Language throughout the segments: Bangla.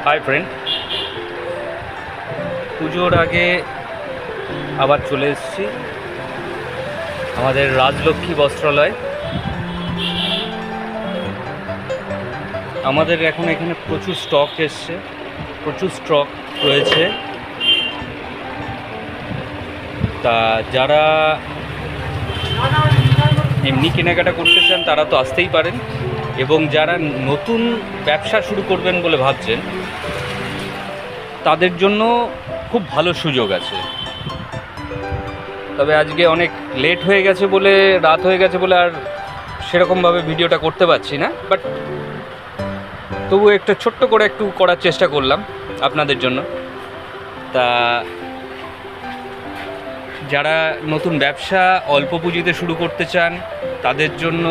হাই ফ্রেন্ড, পুজোর আগে আবার চলে এসেছি আমাদের রাজলক্ষ্মী বস্ত্রালয়। আমাদের এখন এখানে প্রচুর স্টক এসছে, প্রচুর স্টক রয়েছে। তা যারা এমনি কেনাকাটা করতে চান তারা তো আসতেই পারেন, এবং যারা নতুন ব্যবসা শুরু করবেন বলে ভাবছেন তাদের জন্য খুব ভালো সুযোগ আছে। তবে আজকে অনেক লেট হয়ে গেছে বলে, রাত হয়ে গেছে বলে আর সেরকমভাবে ভিডিওটা করতে পারছি না, বাট তবু একটু ছোট্ট করে একটু করার চেষ্টা করলাম আপনাদের জন্য। তা যারা নতুন ব্যবসা অল্প পুঁজিতে শুরু করতে চান তাদের জন্য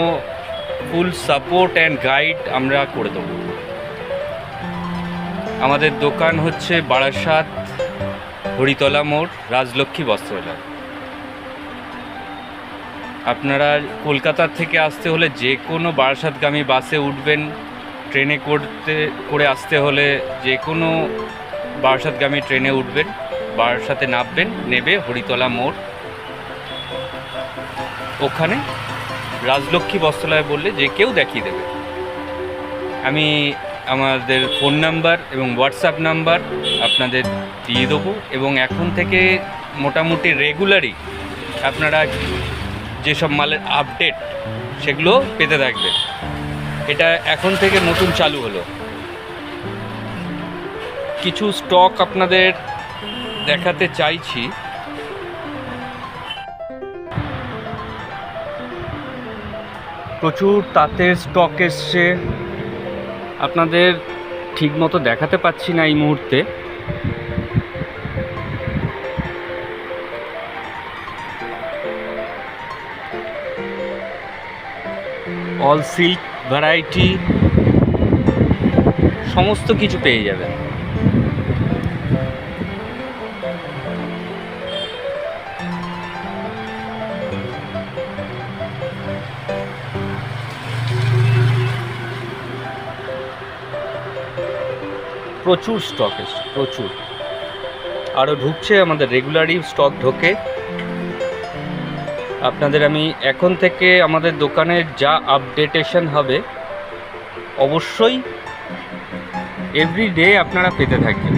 ফুল সাপোর্ট অ্যান্ড গাইড আমরা করে দেবো। আমাদের দোকান হচ্ছে বারাসাত হরিতলা মোড়, রাজলক্ষ্মী বস্ত্রালয়। আপনারা কলকাতা থেকে আসতে হলে যে কোনো বারাসাতগামী বাসে উঠবেন, ট্রেনে করে আসতে হলে যে কোনো বারাসাতগামী ট্রেনে উঠবেন, বারাসাতে নামবেন, নেবে হরিতলা মোড়, ওখানে রাজলক্ষ্মী বস্ত্রালয় বললে যে কেউ দেখিয়ে দেবে। আমি আমাদের ফোন নাম্বার এবং হোয়াটসঅ্যাপ নাম্বার আপনাদের দিয়ে দেবো, এবং এখন থেকে মোটামুটি রেগুলারই আপনারা যেসব মালের আপডেট সেগুলো পেতে থাকবেন। এটা এখন থেকে নতুন চালু হলো। কিছু স্টক আপনাদের দেখাতে চাইছি। প্রচুর তাঁতের স্টক এসছে, আপনাদের ঠিকমতো দেখাতে পাচ্ছি না এই মুহূর্তে। অল সিল্ক ভ্যারাইটি সমস্ত কিছু পেয়ে যাবেন। প্রচুর স্টক এসছে, প্রচুর। আরও ঢুকছে, আমাদের রেগুলারই স্টক ঢোকে। আপনাদের আমি এখন থেকে আমাদের দোকানে যা আপডেটেশন হবে অবশ্যই এভরিডে আপনারা পেতে থাকবেন।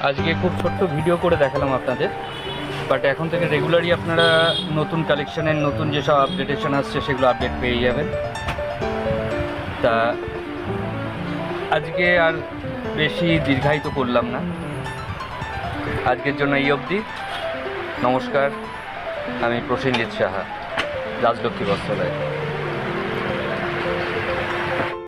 আজকে খুব ছোট্ট ভিডিও করে দেখালাম আপনাদের, বাট এখন থেকে রেগুলারই আপনারা নতুন কালেকশানের নতুন যেসব আপডেটেশন আসছে সেগুলো আপডেট পেয়ে যাবেন। তা আজকে আর বেশি দীর্ঘায়িত করলাম না, আজকের জন্য এই অবধি। নমস্কার, আমি প্রসেনজিৎ সাহা, রাজলক্ষ্মী বস্ত্রালয়।